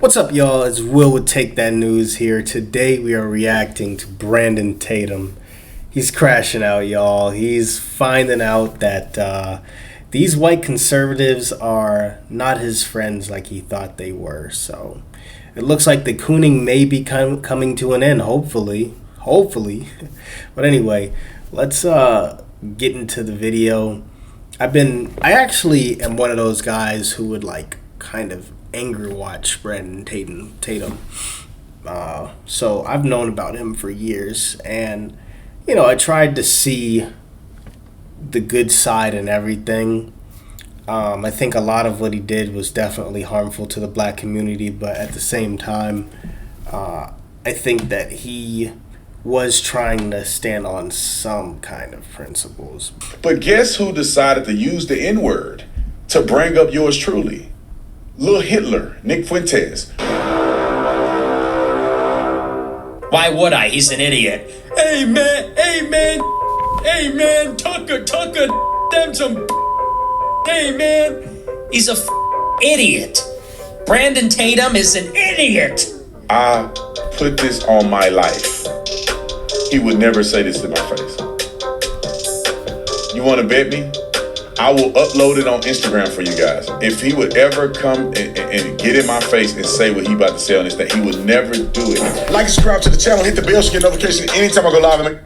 What's up, y'all? It's Will with Take That News here. Today we are reacting to Brandon Tatum. He's crashing out, y'all. He's finding out that these white conservatives are not his friends like he thought they were. So it looks like the cooning may be coming to an end, hopefully. But anyway, let's get into the video. I actually am one of those guys who would kind of anger watch Brandon Tatum. So I've known about him for years, and I tried to see the good side in everything. I think a lot of what he did was definitely harmful to the black community, but at the same time, I think that he was trying to stand on some kind of principles. But guess who decided to use the N-word to bring up yours truly? Lil Hitler, Nick Fuentes. Why would I? He's an idiot. Hey man, Tucker, them some. Hey man, he's a idiot. Brandon Tatum is an idiot. I put this on my life. He would never say this to my face. You want to bet me? I will upload it on Instagram for you guys. If he would ever come and get in my face and say what he about to say on this thing, he would never do it. Like and subscribe to the channel, hit the bell so you get notification anytime I go live.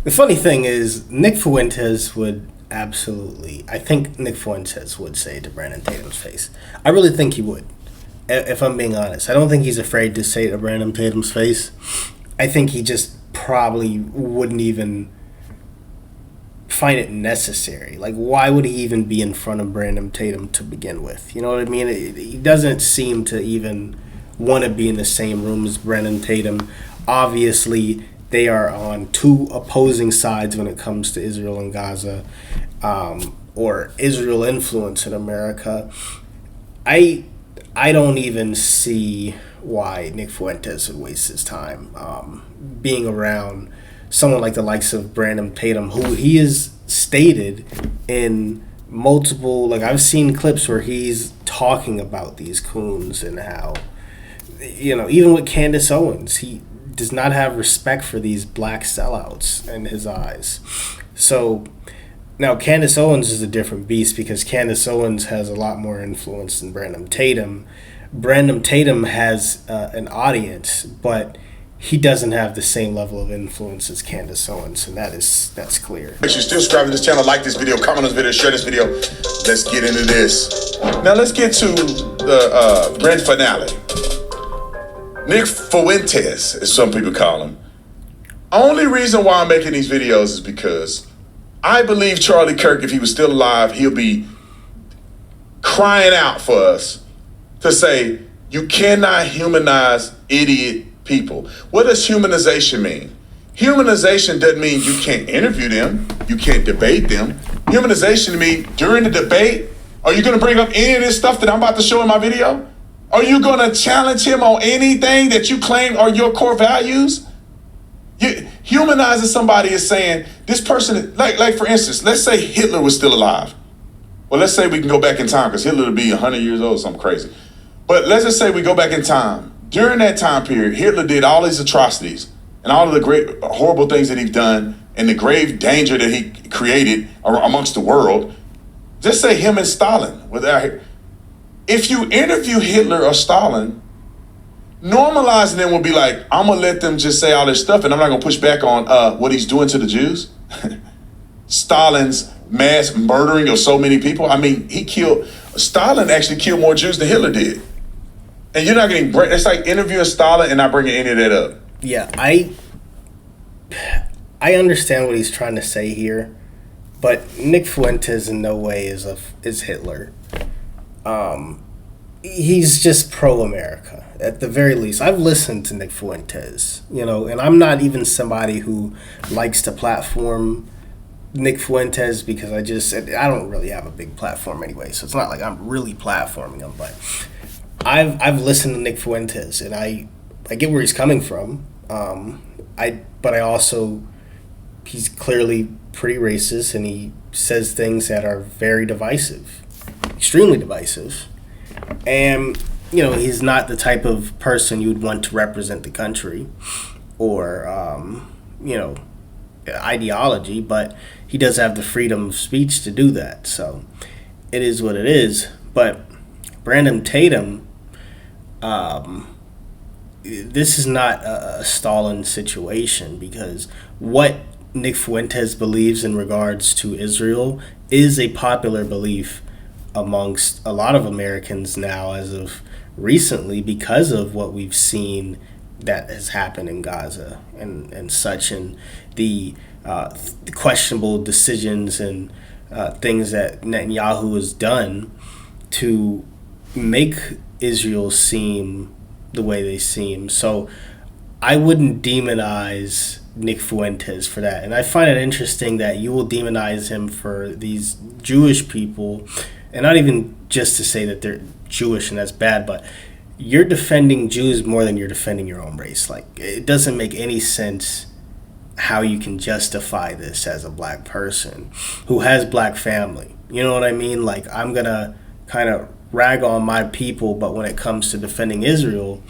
The funny thing is, Nick Fuentes would I think Nick Fuentes would say it to Brandon Tatum's face. I really think he would, if I'm being honest. I don't think he's afraid to say it to Brandon Tatum's face. I think he just probably wouldn't even find it necessary. Like, why would he even be in front of Brandon Tatum to begin with? You know what I mean? He doesn't seem to even want to be in the same room as Brandon Tatum. Obviously, they are on two opposing sides when it comes to Israel and Gaza, or Israel influence in America. I don't even see why Nick Fuentes would waste his time being around someone like the likes of Brandon Tatum, who he is stated in multiple, I've seen clips where he's talking about these coons and how, even with Candace Owens, he does not have respect for these black sellouts in his eyes. So now Candace Owens is a different beast because Candace Owens has a lot more influence than Brandon Tatum. Brandon Tatum has an audience, but he doesn't have the same level of influence as Candace Owens, and that's clear. Make sure you still subscribe to this channel, like this video, comment on this video, share this video. Let's get into this. Now let's get to the grand finale. Nick Fuentes, as some people call him. Only reason why I'm making these videos is because I believe Charlie Kirk, if he was still alive, he'll be crying out for us to say, you cannot humanize idiot people. What does humanization mean? Humanization doesn't mean you can't interview them, you can't debate them. Humanization means during the debate, are you going to bring up any of this stuff that I'm about to show in my video? Are you going to challenge him on anything that you claim are your core values? Humanizing somebody is saying this person, like for instance, let's say Hitler was still alive. Well, let's say we can go back in time because Hitler would be 100 years old or something crazy. But let's just say we go back in time. During that time period, Hitler did all these atrocities and all of the great, horrible things that he's done and the grave danger that he created amongst the world. Just say him and Stalin. If you interview Hitler or Stalin, normalizing them would be like, I'm going to let them just say all this stuff and I'm not going to push back on what he's doing to the Jews. Stalin's mass murdering of so many people. I mean, Stalin actually killed more Jews than Hitler did. And you're not getting, it's like interviewing Stalin and not bringing any of that up. Yeah, I understand what he's trying to say here, but Nick Fuentes in no way is Hitler. He's just pro-America, at the very least. I've listened to Nick Fuentes, and I'm not even somebody who likes to platform Nick Fuentes because I don't really have a big platform anyway, so it's not like I'm really platforming him, but I've listened to Nick Fuentes, and I get where he's coming from. But I also, he's clearly pretty racist, and he says things that are very divisive, extremely divisive. And he's not the type of person you'd want to represent the country or, ideology, but he does have the freedom of speech to do that. So it is what it is. But Brandon Tatum, this is not a Stalin situation, because what Nick Fuentes believes in regards to Israel is a popular belief amongst a lot of Americans now as of recently, because of what we've seen that has happened in Gaza and such, and the questionable decisions and things that Netanyahu has done to make Israel seem the way they seem. So I wouldn't demonize Nick Fuentes for that. And I find it interesting that you will demonize him for these Jewish people, and not even just to say that they're Jewish and that's bad, but you're defending Jews more than you're defending your own race. Like, it doesn't make any sense how you can justify this as a black person who has black family. You know what I mean? Like, I'm gonna kind of rag on my people, but when it comes to defending Israel,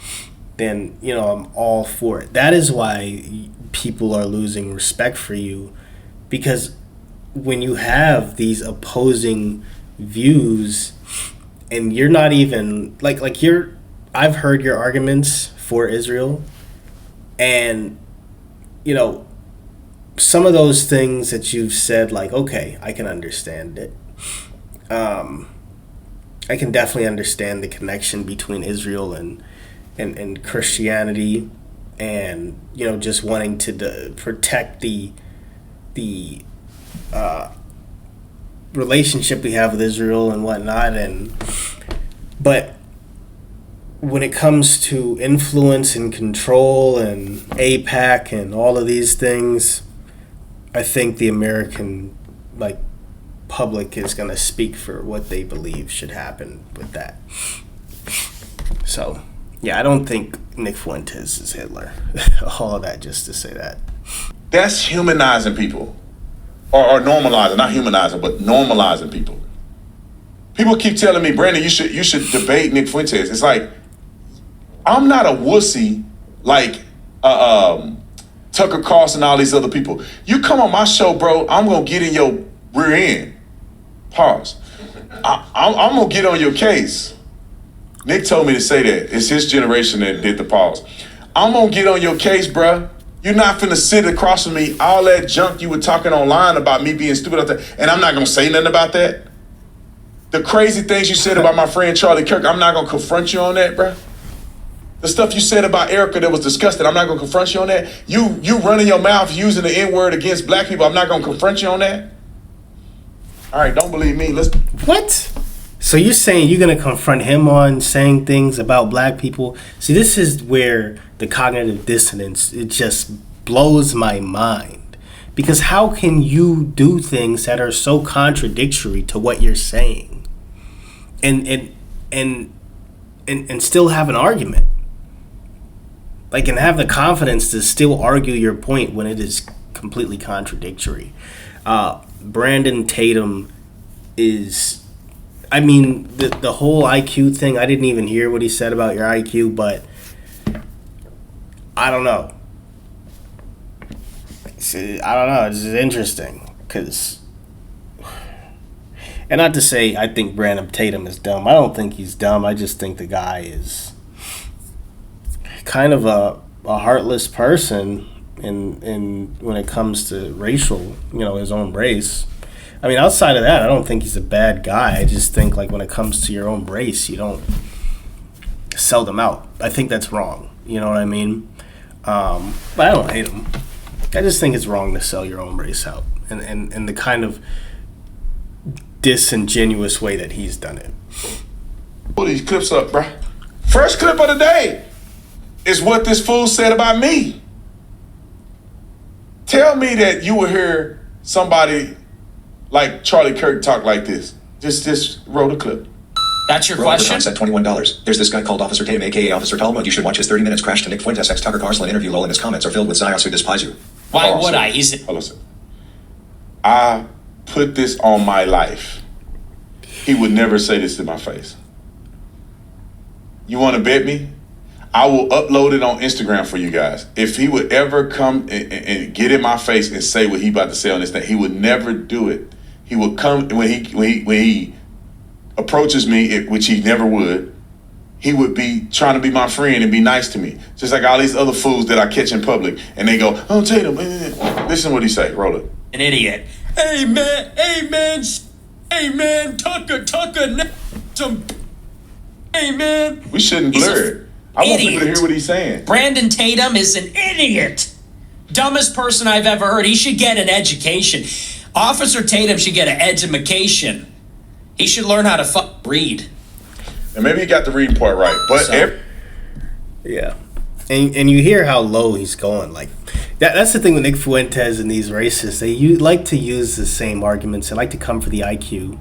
then, I'm all for it. That is why people are losing respect for you, because when you have these opposing views and you're not even I've heard your arguments for Israel, and some of those things that you've said, like, okay, I can understand it. I can definitely understand the connection between Israel and Christianity, and just wanting to protect the relationship we have with Israel and whatnot, but when it comes to influence and control and AIPAC and all of these things, I think the American public is going to speak for what they believe should happen with that. So, yeah, I don't think Nick Fuentes is Hitler. All of that just to say that. That's humanizing people. Or normalizing, not humanizing, but normalizing people. People keep telling me, Brandon, you should debate Nick Fuentes. It's like, I'm not a wussy like Tucker Carlson and all these other people. You come on my show, bro, I'm going to get in your rear end. Pause. I'm going to get on your case. Nick told me to say that. It's his generation that did the pause. I'm going to get on your case, bruh. You're not finna sit across from me, all that junk you were talking online about me being stupid out there, and I'm not going to say nothing about that. The crazy things you said about my friend Charlie Kirk, I'm not going to confront you on that, bruh. The stuff you said about Erica that was disgusting, I'm not going to confront you on that. You running your mouth using the N-word against black people, I'm not going to confront you on that. All right, don't believe me. What? So you're saying you're going to confront him on saying things about black people? See, this is where the cognitive dissonance, it just blows my mind. Because how can you do things that are so contradictory to what you're saying and still have an argument? Like, and have the confidence to still argue your point when it is completely contradictory. Brandon Tatum is... I mean, the whole IQ thing, I didn't even hear what he said about your IQ, but I don't know. It's interesting, because... And not to say I think Brandon Tatum is dumb. I don't think he's dumb. I just think the guy is kind of a heartless person in when it comes to racial, his own race. I mean, outside of that, I don't think he's a bad guy. I just think, when it comes to your own race, you don't sell them out. I think that's wrong. You know what I mean? But I don't hate him. I just think it's wrong to sell your own race out. And the kind of disingenuous way that he's done it. Pull these clips up, bruh. First clip of the day is what this fool said about me. Tell me that you will hear somebody like Charlie Kirk talk like this. Just roll the clip. That's your question? At $21. There's this guy called Officer Tatum, a.k.a. Officer Talmud. You should watch his 30 Minutes Crash to Nick Fuentes ex Tucker Carlson interview. Lol, and his comments are filled with Zios who despise you. Why would I? Hold on. I put this on my life. He would never say this to my face. You want to bet me? I will upload it on Instagram for you guys. If he would ever come and get in my face and say what he about to say on this thing, he would never do it. He would come when he approaches me, which he never would. He would be trying to be my friend and be nice to me, just like all these other fools that I catch in public, and they go, "Oh, Tatum, listen to what he say." Roll it. An idiot. Hey man, Tucker, some. Hey man. We shouldn't blur it. I want people to hear what he's saying. Brandon Tatum is an idiot. Dumbest person I've ever heard. He should get an education. Officer Tatum should get an education. He should learn how to read. And maybe he got the reading part right, but yeah, and you hear how low he's going. Like that's the thing with Nick Fuentes and these racists. They like to use the same arguments. They like to come for the IQ.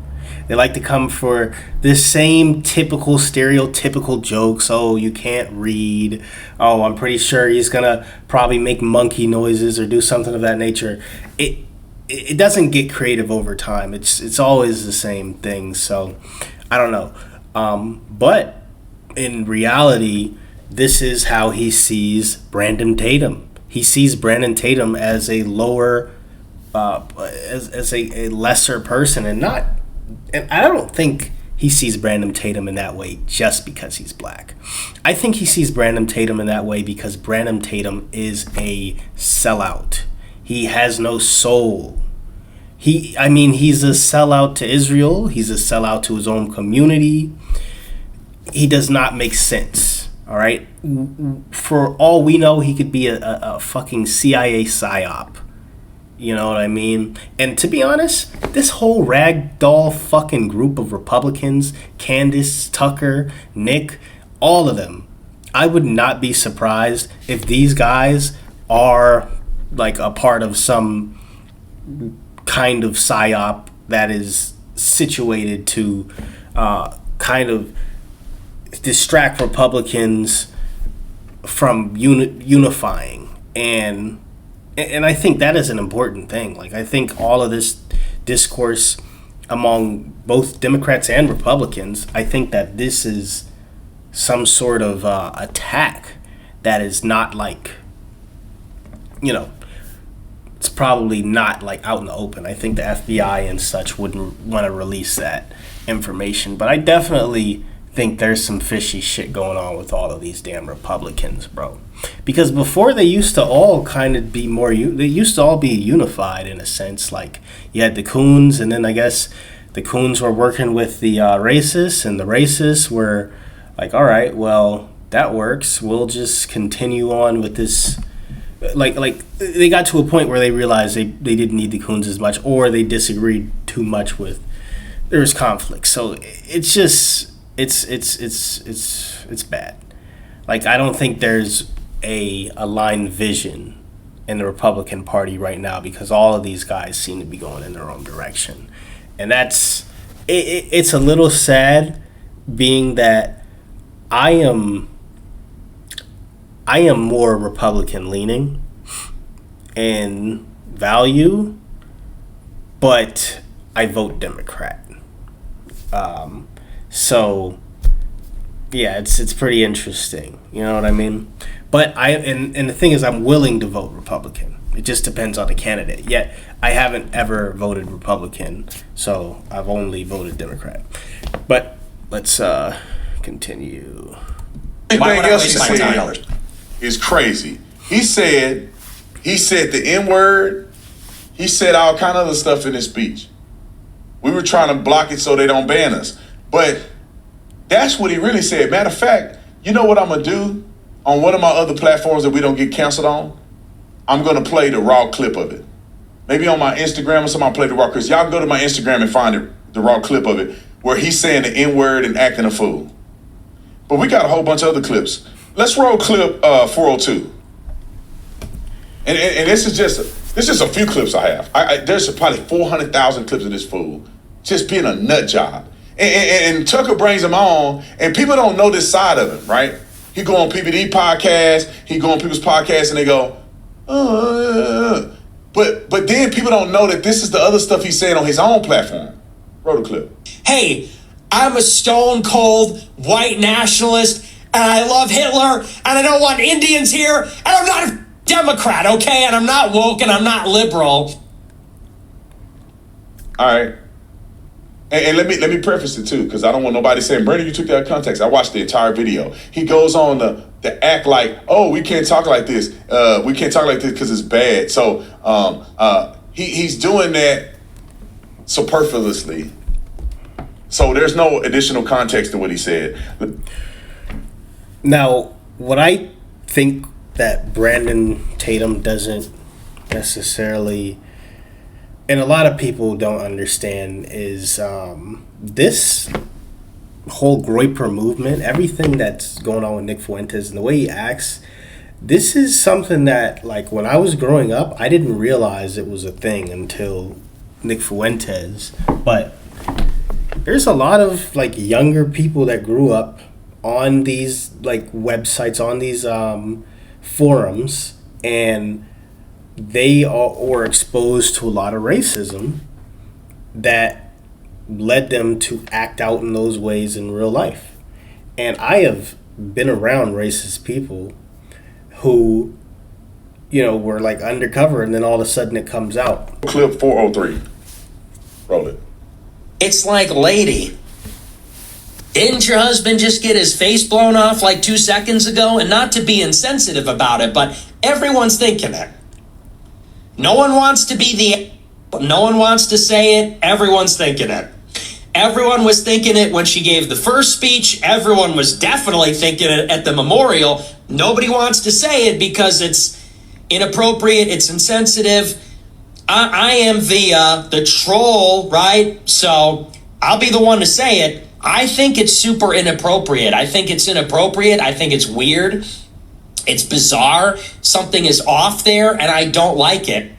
They like to come for the same typical stereotypical jokes. Oh, you can't read. Oh, I'm pretty sure he's gonna probably make monkey noises or do something of that nature. It doesn't get creative over time. It's always the same thing. So I don't know. But in reality, this is how he sees Brandon Tatum. He sees Brandon Tatum as a lower, as a lesser person, and I don't think he sees Brandon Tatum in that way just because he's black. I think he sees Brandon Tatum in that way because Brandon Tatum is a sellout. He has no soul. He's a sellout to Israel. He's a sellout to his own community. He does not make sense, all right? For all we know, he could be a fucking CIA psyop. You know what I mean? And to be honest, this whole ragdoll fucking group of Republicans, Candace, Tucker, Nick, all of them, I would not be surprised if these guys are like a part of some kind of psyop that is situated to kind of distract Republicans from unifying. And I think that is an important thing. Like, I think all of this discourse among both Democrats and Republicans, I think that this is some sort of attack that is not like, it's probably not like out in the open. I think the FBI and such wouldn't want to release that information. But I definitely think there's some fishy shit going on with all of these damn Republicans, bro. Because before they used to all kind of be they used to all be unified in a sense. Like, you had the Coons, and then I guess the Coons were working with the racists, and the racists were like, all right, well, that works. We'll just continue on with this. Like they got to a point where they realized they didn't need the Coons as much, or they disagreed too much with. There was conflict, so it's just it's bad. Like, I don't think there's a aligned vision in the Republican Party right now, because all of these guys seem to be going in their own direction, and it's a little sad, being that I am more Republican leaning in value, but I vote Democrat. So yeah, it's pretty interesting. You know what I mean? But and the thing is, I'm willing to vote Republican. It just depends on the candidate. Yet I haven't ever voted Republican, so I've only voted Democrat. But let's continue. Anything else he said is crazy. He said the N-word. He said all kind of other stuff in his speech. We were trying to block it so they don't ban us. But that's what he really said. Matter of fact, you know what I'm going to do on one of my other platforms that we don't get canceled on? I'm going to play the raw clip of it. Maybe on my Instagram or something, I'll play the raw clip. Y'all go to my Instagram and find the raw clip of it where he's saying the N-word and acting a fool. But we got a whole bunch of other clips. Let's roll clip 402. And this is just a few clips I have. There's probably 400,000 clips of this fool just being a nut job. And Tucker brings him on, and people don't know this side of him, right? He go on PBD podcast, he go on people's podcasts, and they go, But then people don't know that this is the other stuff he's saying on his own platform. Roll the clip. Hey, I'm a stone cold white nationalist. and I love Hitler, and I don't want Indians here, and I'm not a Democrat, okay? And I'm not woke, and I'm not liberal. All right. And let me preface it too, because I don't want nobody saying, Brandon, you took that out of context. I watched the entire video. He goes on to act like, oh, we can't talk like this. We can't talk like this because it's bad. So he's doing that superfluously. So there's no additional context to what he said. Now, what I think that Brandon Tatum doesn't necessarily, and a lot of people don't understand, is this whole Groyper movement, everything that's going on with Nick Fuentes and the way he acts. This is something that, like, when I was growing up, I didn't realize it was a thing until Nick Fuentes. But there's a lot of, like, younger people that grew up on these, like, websites, on these forums, and they were exposed to a lot of racism that led them to act out in those ways in real life. And I have been around racist people who, you know, were like undercover, and then all of a sudden it comes out. Clip 403. Roll it. It's like, lady, didn't your husband just get his face blown off like 2 seconds ago? And not to be insensitive about it, but everyone's thinking it. No one wants to be no one wants to say it. Everyone's thinking it. Everyone was thinking it when she gave the first speech. Everyone was definitely thinking it at the memorial. Nobody wants to say it because it's inappropriate. It's insensitive. I am the troll, right? So I'll be the one to say it. I think it's super inappropriate. I think it's inappropriate. I think it's weird. It's bizarre. Something is off there, and I don't like it.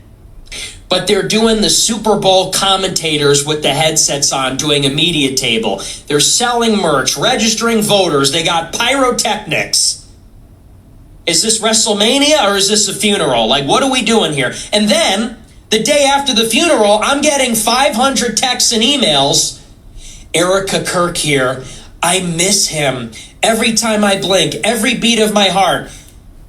But they're doing the Super Bowl commentators with the headsets on, doing a media table. They're selling merch, registering voters. They got pyrotechnics. Is this WrestleMania or is this a funeral? Like, what are we doing here? And then, the day after the funeral, I'm getting 500 texts and emails. Erica Kirk here. I miss him. Every time I blink, every beat of my heart.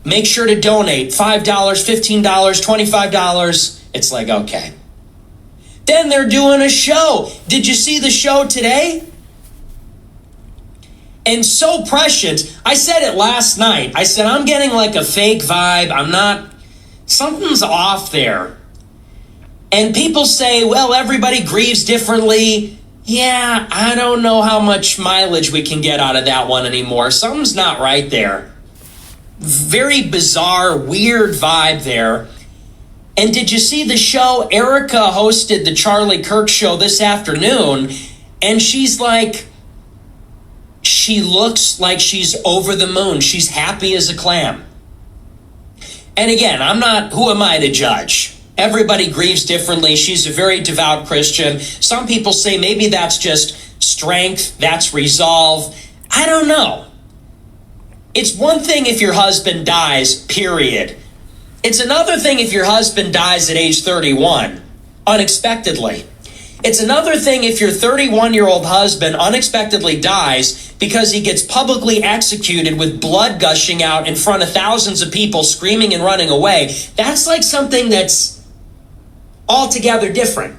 Make sure to donate $5, $15, $25. It's like, okay. Then they're doing a show. Did you see the show today? And so prescient. I said it last night. I said, I'm getting like a fake vibe. Something's off there. And people say, well, everybody grieves differently. Yeah, I don't know how much mileage we can get out of that one anymore. Something's not right there. Very bizarre, weird vibe there. And did you see the show? Erica hosted the Charlie Kirk show this afternoon, and she's like, she looks like she's over the moon. She's happy as a clam. And again, who am I to judge? Everybody grieves differently. She's a very devout Christian. Some people say maybe that's just strength, that's resolve. I don't know. It's one thing if your husband dies, period. It's another thing if your husband dies at age 31, unexpectedly. It's another thing if your 31-year-old husband unexpectedly dies because he gets publicly executed with blood gushing out in front of thousands of people screaming and running away. That's like something that's altogether different.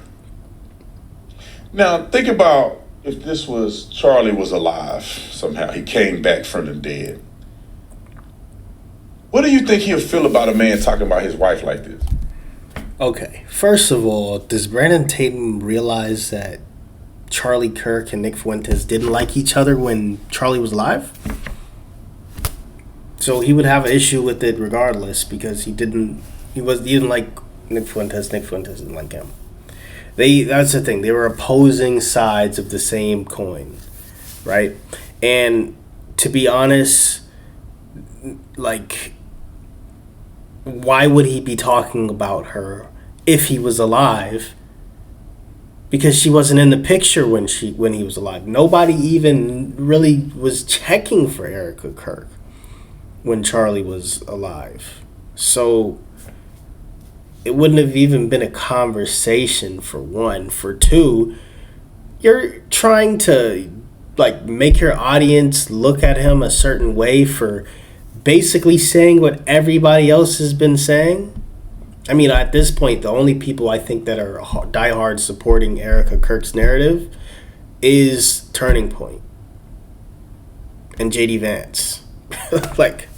Now, think about if this was Charlie was alive somehow. He came back from the dead. What do you think he'll feel about a man talking about his wife like this? Okay, first of all, does Brandon Tatum realize that Charlie Kirk and Nick Fuentes didn't like each other when Charlie was alive? So he would have an issue with it regardless because he didn't like Nick Fuentes. Nick Fuentes didn't like him. That's the thing. They were opposing sides of the same coin, right? And to be honest, like, why would he be talking about her if he was alive? Because she wasn't in the picture when he was alive. Nobody even really was checking for Erica Kirk when Charlie was alive. So it wouldn't have even been a conversation, for one. For two, you're trying to like make your audience look at him a certain way for basically saying what everybody else has been saying. I mean, at this point, the only people I think that are diehard supporting Erica Kirk's narrative is Turning Point and JD Vance. Like,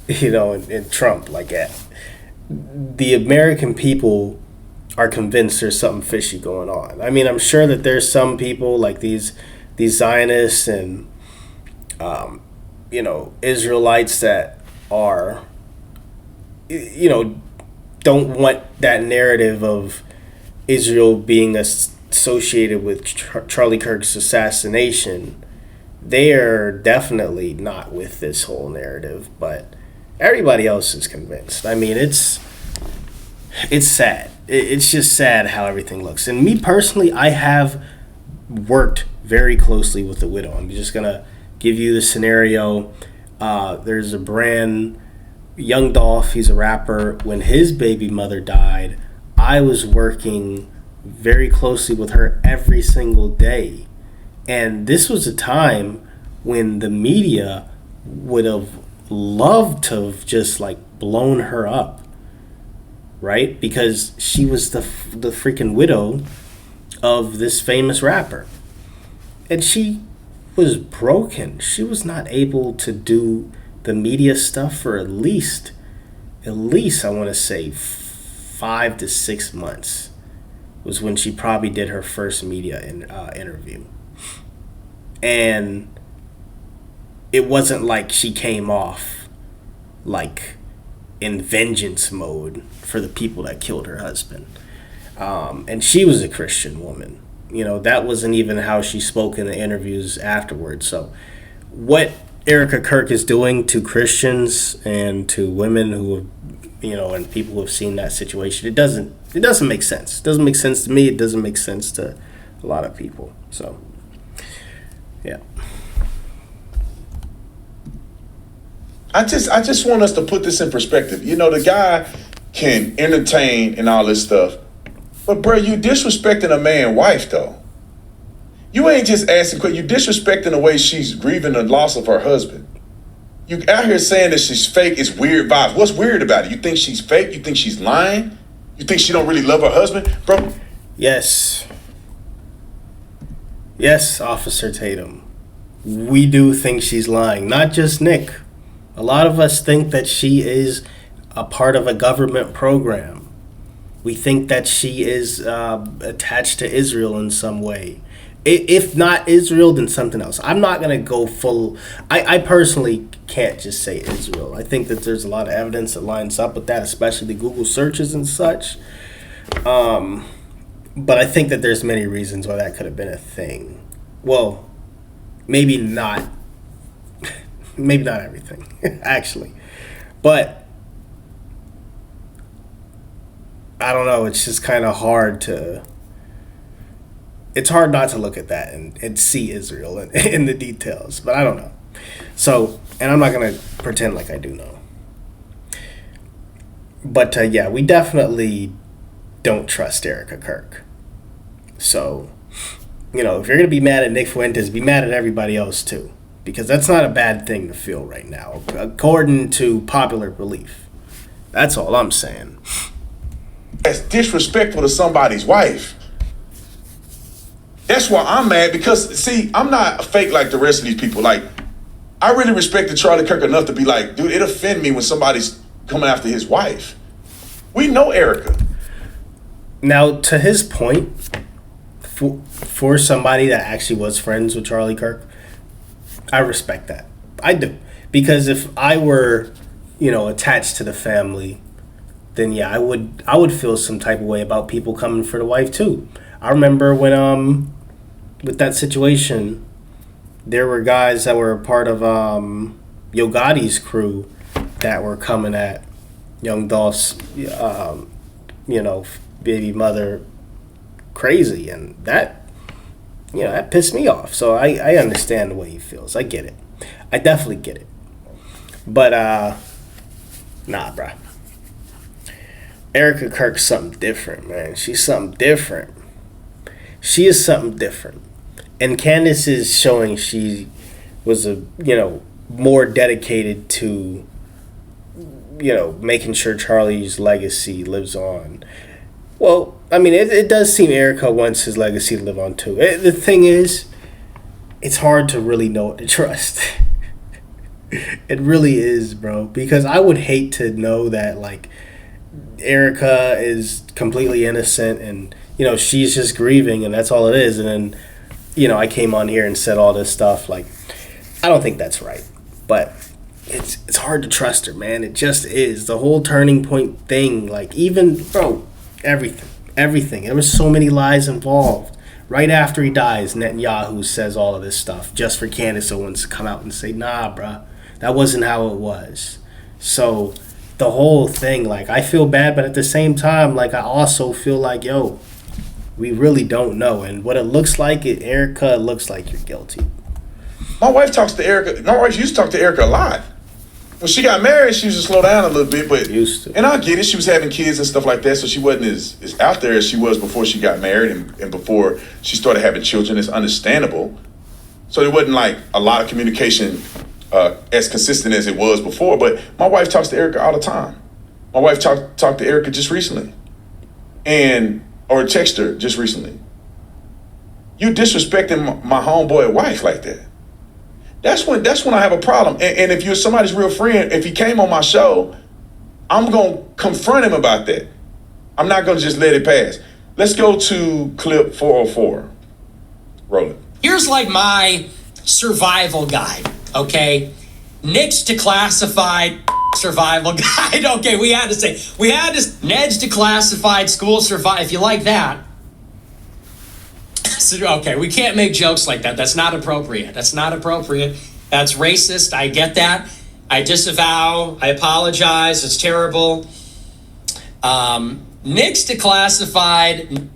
you know, and Trump. Like, the American people are convinced there's something fishy going on. I mean, I'm sure that there's some people like these Zionists and you know, Israelites that are, you know, don't want that narrative of Israel being associated with Charlie Kirk's assassination. They are definitely not with this whole narrative, but everybody else is convinced. I mean, it's sad. It's just sad how everything looks. And me personally, I have worked very closely with the widow. I'm just gonna give you the scenario. There's a brand, Young Dolph, he's a rapper. When his baby mother died, I was working very closely with her every single day. And this was a time when the media would have loved to have just like blown her up, right? Because she was the freaking widow of this famous rapper. And she was broken. She was not able to do the media stuff for at least I want to say 5 to 6 months was when she probably did her first media interview. And it wasn't like she came off like in vengeance mode for the people that killed her husband. And she was a Christian woman. You know, that wasn't even how she spoke in the interviews afterwards. So what Erica Kirk is doing to Christians and to women who have, you know, and people who have seen that situation, it doesn't make sense. It doesn't make sense to me. It doesn't make sense to a lot of people. So, yeah. I just want us to put this in perspective. You know, the guy can entertain and all this stuff, but bro, you disrespecting a man's wife though. You ain't just asking questions. You disrespecting the way she's grieving the loss of her husband. You out here saying that she's fake. It's weird vibes. What's weird about it? You think she's fake? You think she's lying? You think she don't really love her husband, bro? Yes, Officer Tatum. We do think she's lying. Not just Nick. A lot of us think that she is a part of a government program. We think that she is attached to Israel in some way. If not Israel, then something else. I'm not going to go full... I personally can't just say Israel. I think that there's a lot of evidence that lines up with that, especially the Google searches and such. But I think that there's many reasons why that could have been a thing. Well, maybe not. Maybe not everything, actually. But I don't know. It's just kind of hard to... It's hard not to look at that and see Israel in the details. But I don't know. So, and I'm not going to pretend like I do know. But yeah, we definitely don't trust Erica Kirk. So, you know, if you're going to be mad at Nick Fuentes, be mad at everybody else too. Because that's not a bad thing to feel right now, according to popular belief. That's all I'm saying. That's disrespectful to somebody's wife. That's why I'm mad, because, see, I'm not fake like the rest of these people. Like, I really respected Charlie Kirk enough to be like, dude, it offend me when somebody's coming after his wife. We know Erica. Now, to his point, for somebody that actually was friends with Charlie Kirk, I respect that. I do. Because if I were, you know, attached to the family, then yeah, I would feel some type of way about people coming for the wife too. I remember when with that situation, there were guys that were a part of Yo Gotti's crew that were coming at Young Dolph's you know, baby mother crazy, and that, you know, that pissed me off. So I understand the way he feels. I get it. I definitely get it. But nah, bruh. Erica Kirk's something different, man. She's something different. She is something different. And Candace is showing she was more dedicated to, making sure Charlie's legacy lives on. Well, I mean, it does seem Erica wants his legacy to live on too. The thing is, it's hard to really know what to trust. It really is, bro. Because I would hate to know that, like, Erica is completely innocent and, she's just grieving and that's all it is. And then, I came on here and said all this stuff. Like, I don't think that's right. But it's hard to trust her, man. It just is. The whole turning point thing, like, even, bro, everything. There was so many lies involved. Right after he dies, Netanyahu says all of this stuff just for Candace Owens to come out and say, nah, bruh, that wasn't how it was. So the whole thing, like, I feel bad, but at the same time, like, I also feel like, yo, we really don't know. And what it looks like, Erica, it looks like you're guilty. My wife talks to Erica. My wife used to talk to Erica a lot. When she got married, she used to slow down a little bit, but used to. And I get it. She was having kids and stuff like that, so she wasn't as out there as she was before she got married and before she started having children. It's understandable. So there wasn't like a lot of communication as consistent as it was before. But my wife talks to Erica all the time. My wife talked to Erica just recently, or texted her just recently. You disrespecting my homeboy wife like that. That's when I have a problem. And if you're somebody's real friend, if he came on my show, I'm going to confront him about that. I'm not going to just let it pass. Let's go to clip 404. Roll it. Here's like my survival guide, okay? Nick's declassified survival guide. Okay, Ned's declassified school survival. If you like that. Okay, we can't make jokes like that. That's not appropriate. That's racist. I get that. I disavow. I apologize. It's terrible. Nick's declassified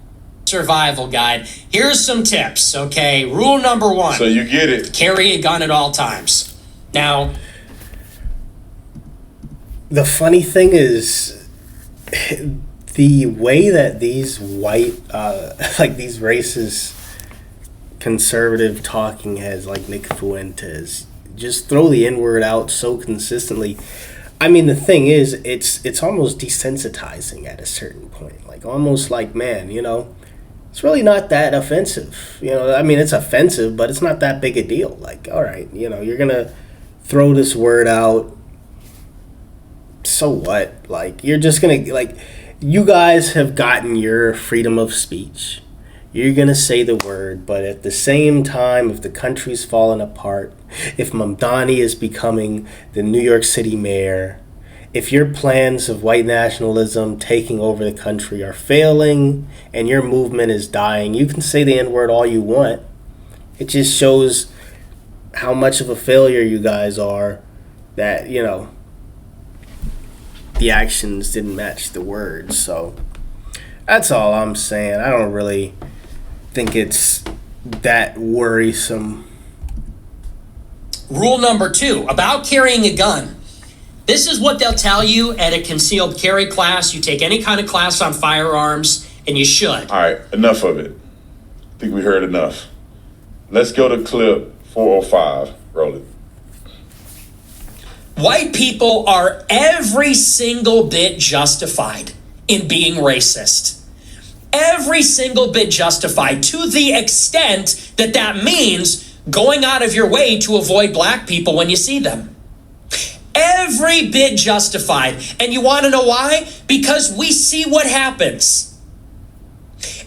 survival guide. Here's some tips, okay? Rule number 1. So you get it. Carry a gun at all times. Now, the funny thing is, the way that these white, these racist, conservative talking heads like Nick Fuentes just throw the N-word out so consistently. I mean, the thing is, it's almost desensitizing at a certain point. Like, almost like, man, it's really not that offensive. I mean, it's offensive, but it's not that big a deal. Like, all right, you're going to throw this word out. So what? Like, you're just going to, like, you guys have gotten your freedom of speech. You're going to say the word, but at the same time, if the country's falling apart, if Mamdani is becoming the New York City mayor, if your plans of white nationalism taking over the country are failing and your movement is dying, you can say the N-word all you want. It just shows how much of a failure you guys are that, the actions didn't match the words. So that's all I'm saying. I don't really think it's that worrisome. Rule number 2, about carrying a gun. This is what they'll tell you at a concealed carry class. You take any kind of class on firearms, and you should. All right, enough of it. I think we heard enough. Let's go to clip 405. Roll it. White people are every single bit justified in being racist. Every single bit justified, to the extent that that means going out of your way to avoid black people when you see them. Every bit justified. And you want to know why? Because we see what happens.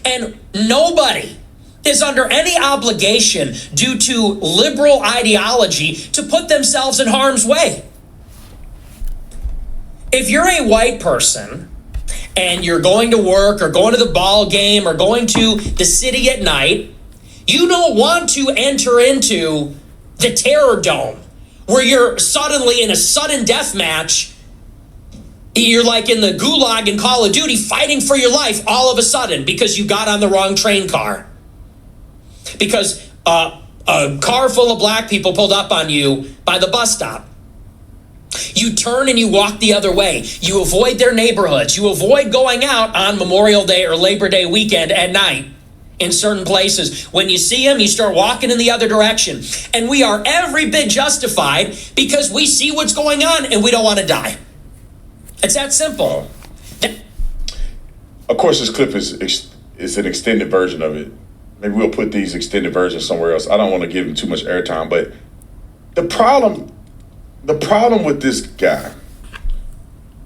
And nobody is under any obligation due to liberal ideology to put themselves in harm's way. If you're a white person and you're going to work or going to the ball game or going to the city at night, you don't want to enter into the terror dome where you're suddenly in a sudden death match. You're like in the gulag in Call of Duty fighting for your life all of a sudden because you got on the wrong train car. Because a car full of black people pulled up on you by the bus stop. You turn and you walk the other way. You avoid their neighborhoods. You avoid going out on Memorial Day or Labor Day weekend at night. in certain places. When you see him, you start walking in the other direction. And we are every bit justified because we see what's going on and we don't want to die. It's that simple. Of course, this clip is an extended version of it. Maybe we'll put these extended versions somewhere else. I don't want to give him too much airtime, but the problem with this guy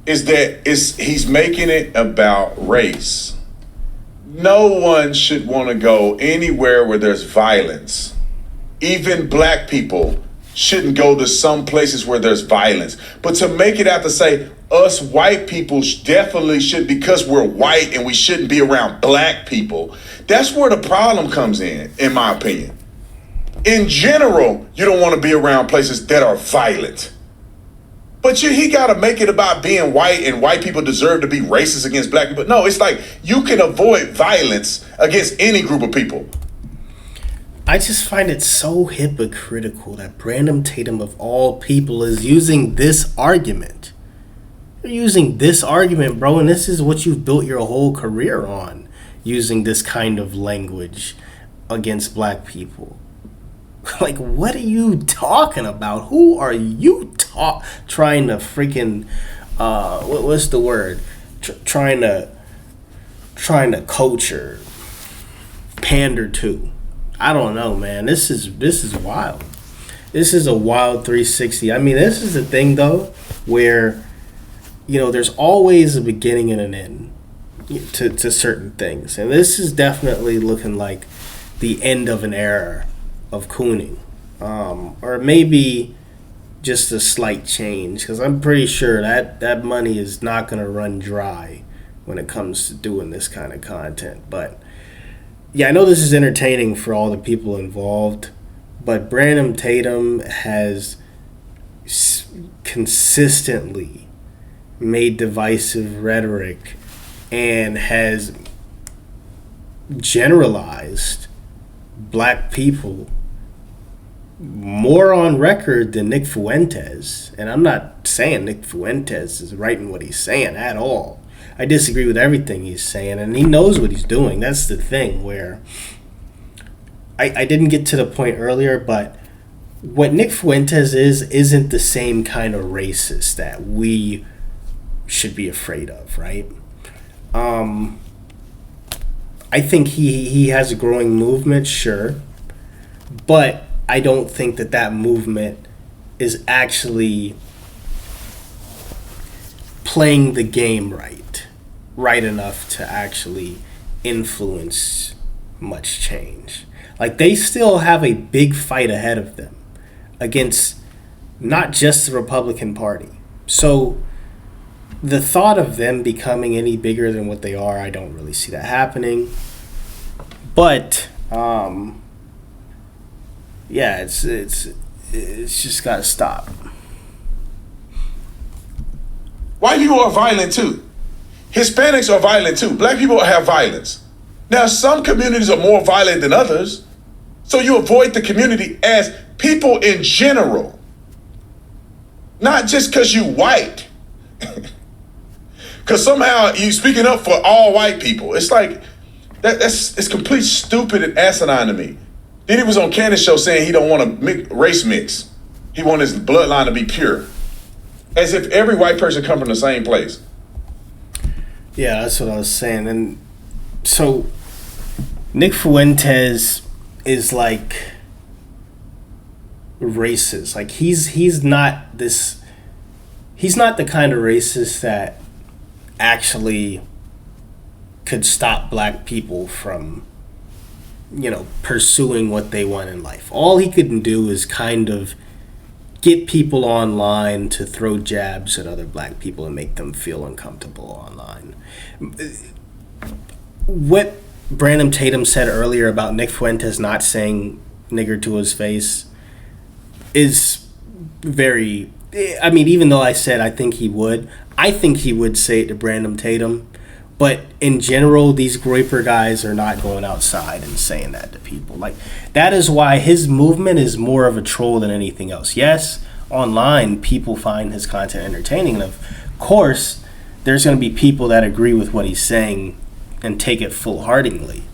is that he's making it about race. No one should want to go anywhere where there's violence. Even black people shouldn't go to some places where there's violence. But to make it out to say us white people definitely should, because we're white and we shouldn't be around black people, that's where the problem comes in my opinion. In general, you don't want to be around places that are violent. But he got to make it about being white and white people deserve to be racist against black people. No, it's like you can avoid violence against any group of people. I just find it so hypocritical that Brandon Tatum, of all people, is using this argument. You're using this argument, bro, and this is what you've built your whole career on, using this kind of language against black people. Like, what are you talking about? Who are you trying to freaking what's the word? Trying to coach or pander to? I don't know, man. This is wild. This is a wild 360. I mean, this is the thing though, where there's always a beginning and an end to certain things, and this is definitely looking like the end of an era of cooning, or maybe just a slight change, because I'm pretty sure that money is not going to run dry when it comes to doing this kind of content. But yeah, I know this is entertaining for all the people involved, but Brandon Tatum has consistently made divisive rhetoric and has generalized black people more on record than Nick Fuentes. And I'm not saying Nick Fuentes is right in what he's saying at all. I disagree with everything he's saying, and he knows what he's doing. That's the thing where I didn't get to the point earlier, but what Nick Fuentes isn't the same kind of racist that we should be afraid of, right? I think he has a growing movement, sure, but I don't think that movement is actually playing the game right enough to actually influence much change. Like, they still have a big fight ahead of them against not just the Republican Party. So the thought of them becoming any bigger than what they are, I don't really see that happening. But yeah, it's just got to stop. White people are violent too. Hispanics are violent too. Black people have violence. Now, some communities are more violent than others, so you avoid the community as people in general, not just because you white. Because somehow you speaking up for all white people. It's like it's complete stupid and asinine to me. Then he was on Candace's show saying he don't want to race mix. He want his bloodline to be pure, as if every white person come from the same place. Yeah, that's what I was saying. And so Nick Fuentes is like racist. Like, he's not the kind of racist that actually could stop black people from pursuing what they want in life. All he could do is kind of get people online to throw jabs at other black people and make them feel uncomfortable online. What Brandon Tatum said earlier about Nick Fuentes not saying nigger to his face is very, I mean, even though I said I think he would say it to Brandon Tatum. But in general, these Groyper guys are not going outside and saying that to people. Like, that is why his movement is more of a troll than anything else. Yes, online, people find his content entertaining. And of course, there's going to be people that agree with what he's saying and take it full-heartedly.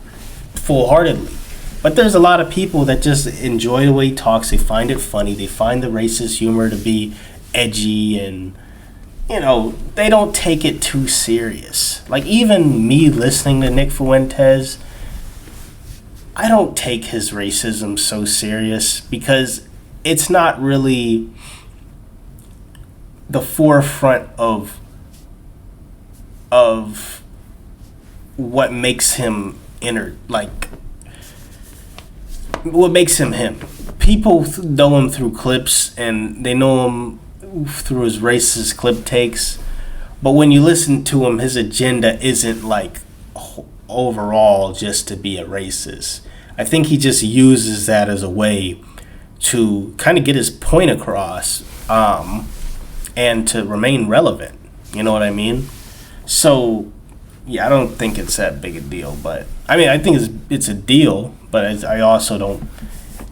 full-heartedly. But there's a lot of people that just enjoy the way he talks. They find it funny. They find the racist humor to be edgy, and they don't take it too serious. Like, even me listening to Nick Fuentes, I don't take his racism so serious because it's not really the forefront of what makes him what makes him him. People know him through clips, and they know him through his racist clip takes. But when you listen to him, his agenda isn't like overall just to be a racist. I think he just uses that as a way to kind of get his point across, and to remain relevant. You know what I mean? So, yeah, I don't think it's that big a deal. But I mean, I think it's a deal. But I also don't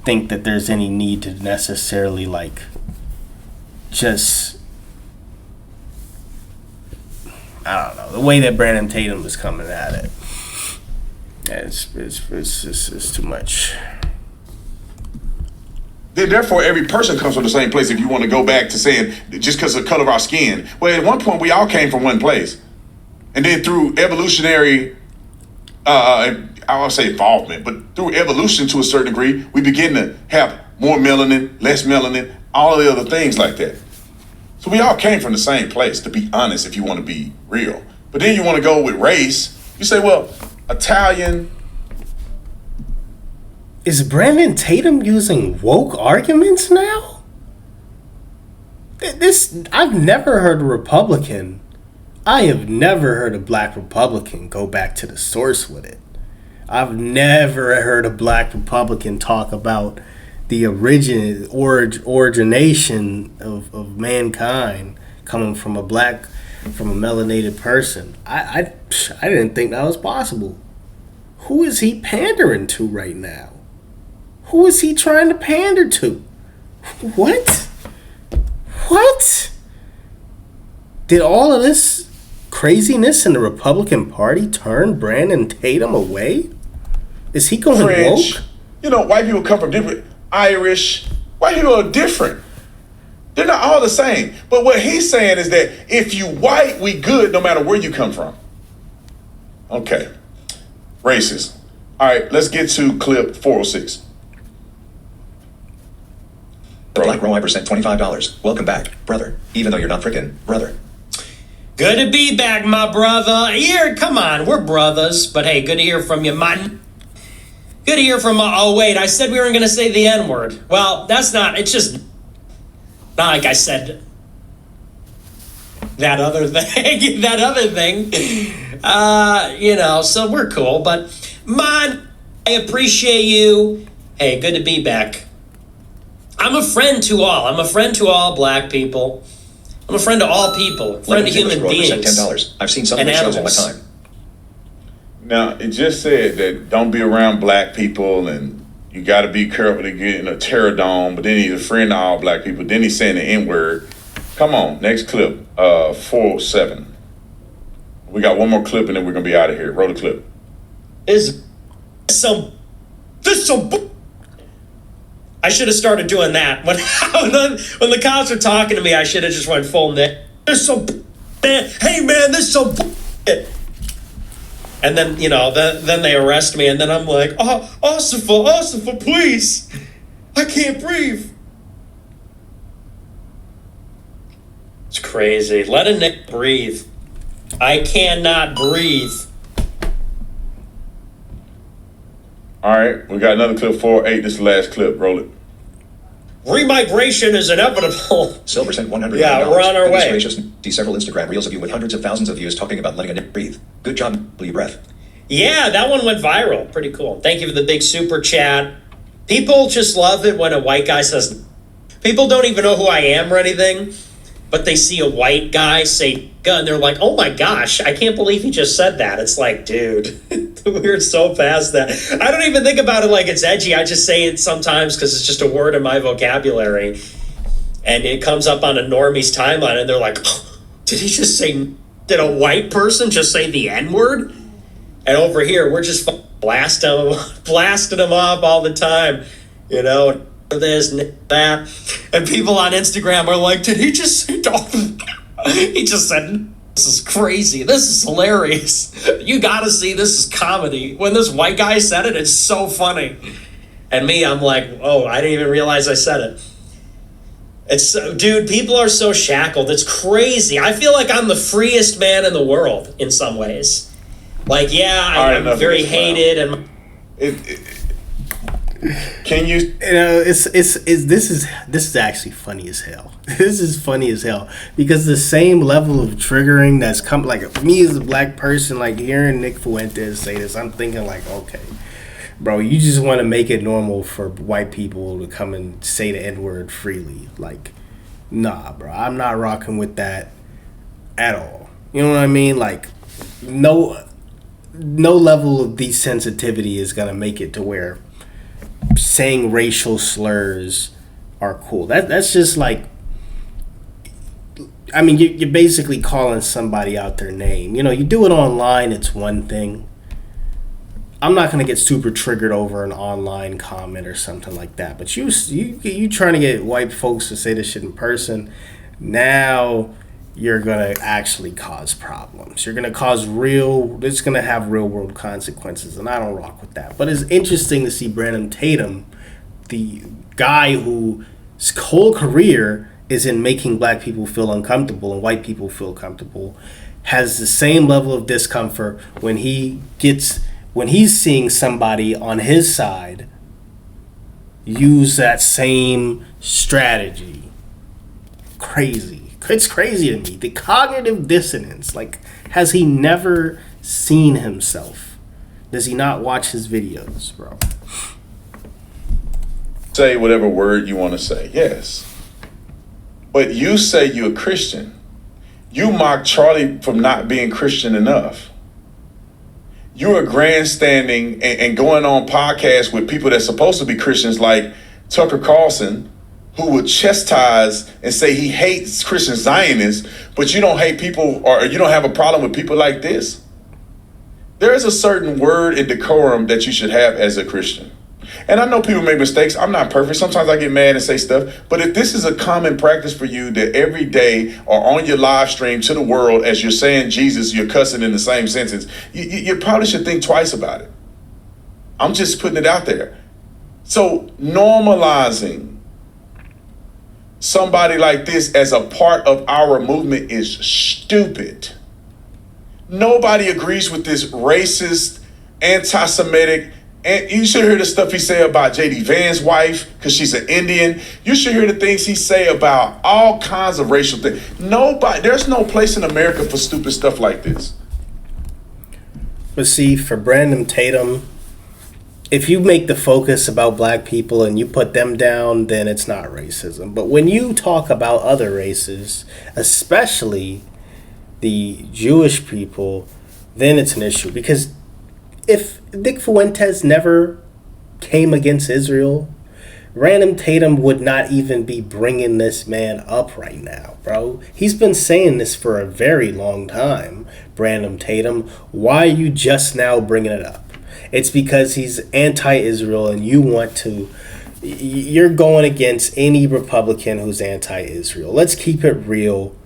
think that there's any need to necessarily just, I don't know, the way that Brandon Tatum is coming at it. It's too much. Therefore, every person comes from the same place. If you want to go back to saying just because of the color of our skin, well, at one point we all came from one place, and then through evolutionary, I won't say involvement, but through evolution to a certain degree, we begin to have more melanin, less melanin, all of the other things like that. So we all came from the same place, to be honest, if you want to be real. But then you want to go with race. You say, well, Italian. Is Brandon Tatum using woke arguments now? I've never heard a Republican. I have never heard a black Republican go back to the source with it. I've never heard a black Republican talk about the origination of mankind coming from a melanated person. I didn't think that was possible. Who is he pandering to right now? Who is he trying to pander to? What? Did all of this craziness in the Republican Party turn Brandon Tatum away? Is he going French, woke? White people come from different, Irish. White people are different. They're not all the same. But what he's saying is that if you white, we good no matter where you come from. Okay. Racist. All right, let's get to clip 406. The Black Roiper sent $25. Welcome back, brother. Even though you're not frickin' brother. Good to be back, my brother. Here, come on, we're brothers. But hey, good to hear from you, man. Good to hear from, oh wait, I said we weren't going to say the N-word. Well, that's not, it's just not like I said that other thing, so we're cool. But man, I appreciate you. Hey, good to be back. I'm a friend to all. I'm a friend to all black people. I'm a friend to all people. A friend to human beings. Sent $10. I've seen some of the shows all the time. Now, it just said that don't be around black people and you got to be careful to get in a terror dome, but then he's a friend to all black people. Then he's saying the N-word. Come on, next clip, 407. We got one more clip and then we're going to be out of here. Roll the clip. This some I should have started doing that. When the cops were talking to me, I should have just went full Nick. There's some man. Hey man, this some and then then they arrest me, and then I'm like, oh, Asifa, please, I can't breathe. It's crazy. Let a Nick breathe. I cannot breathe. All right, we got another clip, 408. This is the last clip. Roll it. Remigration is inevitable. Silver sent $100. Yeah, we're on our Goodness way. gracious. See several Instagram reels of you with hundreds of thousands of views talking about letting a Nick breathe. Good job, blew your breath. Yeah, that one went viral. Pretty cool. Thank you for the big super chat. People just love it when a white guy says, people don't even know who I am or anything, but they see a white guy say gun, they're like, oh my gosh, I can't believe he just said that. It's like, dude, we're so past that. I don't even think about it like it's edgy. I just say it sometimes because it's just a word in my vocabulary. And it comes up on a normie's timeline and they're like, oh, did a white person just say the N-word? And over here, we're just blasting him off all the time, you know, this, that. And people on Instagram are like, did he just say dolphin? He just said, this is crazy. This is hilarious. You gotta see, this is comedy. When this white guy said it, it's so funny. And me, I'm like, oh, I didn't even realize I said it. It's, dude, people are so shackled. It's crazy. I feel like I'm the freest man in the world in some ways. Like, yeah, I'm very hated and. Can you? You know, this is actually funny as hell. This is funny as hell because the same level of triggering that's come, like me as a black person, like hearing Nick Fuentes say this, I'm thinking like, okay, bro, you just want to make it normal for white people to come and say the N-word freely. Like, nah, bro, I'm not rocking with that at all. You know what I mean? Like, no level of desensitivity is gonna make it to where saying racial slurs are cool. That's just like, I mean, you're basically calling somebody out their name. You know, you do it online, it's one thing. I'm not gonna get super triggered over an online comment or something like that. But you trying to get white folks to say this shit in person, now you're gonna actually cause problems. You're gonna cause it's gonna have real world consequences, and I don't rock with that. But it's interesting to see Brandon Tatum, the guy whose whole career is in making black people feel uncomfortable and white people feel comfortable, has the same level of discomfort when he's seeing somebody on his side use that same strategy. Crazy. It's crazy to me. The cognitive dissonance. Like, has he never seen himself? Does he not watch his videos, bro? Say whatever word you want to say, yes. But you say you're a Christian. You mock Charlie from not being Christian enough. You are grandstanding and going on podcasts with people that's supposed to be Christians like Tucker Carlson, who would chastise and say he hates Christian Zionists, but you don't hate people, or you don't have a problem with people like this. There is a certain word and decorum that you should have as a Christian. And I know people make mistakes. I'm not perfect. Sometimes I get mad and say stuff. But if this is a common practice for you that every day or on your live stream to the world, as you're saying Jesus, you're cussing in the same sentence, you probably should think twice about it. I'm just putting it out there. So normalizing somebody like this as a part of our movement is stupid. Nobody agrees with this racist, anti-Semitic, and you should hear the stuff he say about J.D. Vann's wife because she's an Indian. You should hear the things he say about all kinds of racial things. There's no place in America for stupid stuff like this. But see, for Brandon Tatum, if you make the focus about black people and you put them down, then it's not racism. But when you talk about other races, especially the Jewish people, then it's an issue. Because if Nick Fuentes never came against Israel, Brandon Tatum would not even be bringing this man up right now, bro. He's been saying this for a very long time. Brandon Tatum, why are you just now bringing it up? It's because he's anti-Israel and you're going against any Republican who's anti-Israel. Let's keep it real.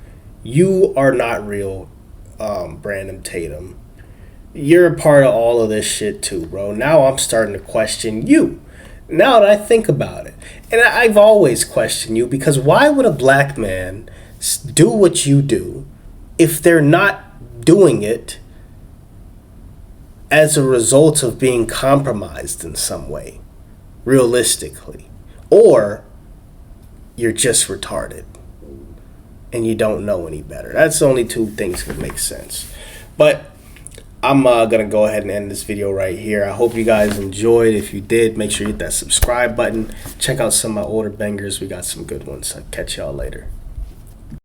You are not real, Brandon Tatum. You're a part of all of this shit too, bro. Now I'm starting to question you. Now that I think about it. And I've always questioned you, because why would a black man do what you do if they're not doing it as a result of being compromised in some way, realistically? Or you're just retarded and you don't know any better. That's the only two things that make sense. But I'm going to go ahead and end this video right here. I hope you guys enjoyed. If you did, make sure you hit that subscribe button. Check out some of my older bangers. We got some good ones. I'll catch y'all later.